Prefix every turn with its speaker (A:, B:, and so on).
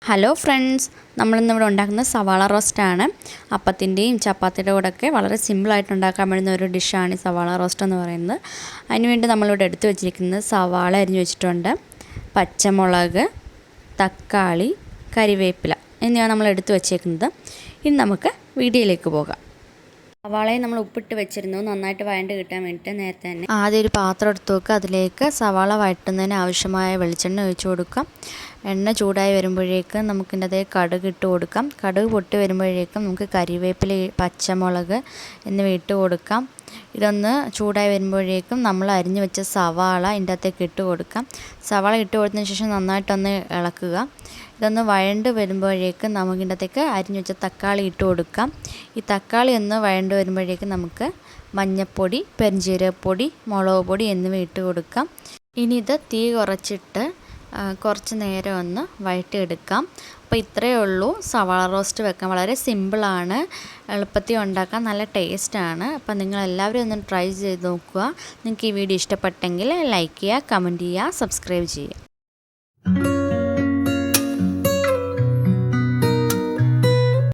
A: Hello friends, നമ്മളിന്നിവിടെ ഉണ്ടാക്കുന്ന സവാള റോസ്റ്റാണ്. അപ്പത്തിൻ്റെയും ചപ്പാത്തിയുടെ കൂടെയൊക്കെ വളരെ സിമ്പിളായിട്ട് ഉണ്ടാക്കാൻ പറ്റുന്ന ഒരു ഡിഷാണ് ഈ സവാള റോസ്റ്റ് എന്ന് പറയുന്നത്. അതിനുവേണ്ടി നമ്മളിവിടെ എടുത്തു വെച്ചിരിക്കുന്നത് സവാള അരിഞ്ഞു വെച്ചിട്ടുണ്ട്, പച്ചമുളക്, തക്കാളി, കരിവേപ്പില എന്നിവ നമ്മൾ എടുത്തു വെച്ചേക്കുന്നത്. ഇനി നമുക്ക് വീഡിയോയിലേക്ക് പോകാം. സവാളയെ നമ്മൾ ഉപ്പിട്ട് വെച്ചിരുന്നു, നന്നായിട്ട് വഴണ്ട് കിട്ടാൻ വേണ്ടിയിട്ട്. നേരത്തെ തന്നെ ആദ്യം ഒരു പാത്രം എടുത്ത് വെക്കുക. അതിലേക്ക് സവാള വഴറ്റുന്നതിന് ആവശ്യമായ വെളിച്ചെണ്ണ ഒഴിച്ച് കൊടുക്കാം. എണ്ണ ചൂടായി വരുമ്പോഴേക്കും നമുക്കിൻ്റെ അതേ കടുക് ഇട്ട് കൊടുക്കാം. കടുക് പൊട്ടി വരുമ്പോഴേക്കും നമുക്ക് കരിവേപ്പില, പച്ചമുളക് എന്നിവ ഇട്ട് കൊടുക്കാം. ഇതൊന്ന് ചൂടായി വരുമ്പോഴേക്കും നമ്മൾ അരിഞ്ഞു വെച്ച സവാള ഇതിൻ്റെ അകത്തേക്ക് ഇട്ട് കൊടുക്കാം. സവാള ഇട്ട് കൊടുത്തതിന് ശേഷം നന്നായിട്ടൊന്ന് ഇളക്കുക. ഇതൊന്ന് വഴണ്ട് വരുമ്പോഴേക്കും നമുക്കിൻ്റെ അകത്തേക്ക് അരിഞ്ഞു വെച്ച തക്കാളി ഇട്ട് കൊടുക്കാം. ഈ തക്കാളി ഒന്ന് വഴണ്ട് വരുമ്പോഴേക്കും നമുക്ക് മഞ്ഞൾപ്പൊടി, പെരുംജീരകപ്പൊടി, മുളക് പൊടി എന്നിവ ഇട്ട് കൊടുക്കാം. ഇനി ഇത് തീ കുറച്ചിട്ട് കുറച്ച് നേരം ഒന്ന് വഴറ്റിയെടുക്കാം. അപ്പോൾ ഇത്രയേ ഉള്ളൂ. സവാള റോസ്റ്റ് വെക്കാൻ വളരെ സിമ്പിളാണ്, എളുപ്പത്തിൽ ഉണ്ടാക്കാൻ നല്ല ടേസ്റ്റാണ്. അപ്പോൾ നിങ്ങളെല്ലാവരും ഒന്ന് ട്രൈ ചെയ്ത് നോക്കുക. നിങ്ങൾക്ക് ഈ വീഡിയോ ഇഷ്ടപ്പെട്ടെങ്കിൽ ലൈക്ക് ചെയ്യുക, കമൻറ്റ് ചെയ്യുക, സബ്സ്ക്രൈബ് ചെയ്യുക.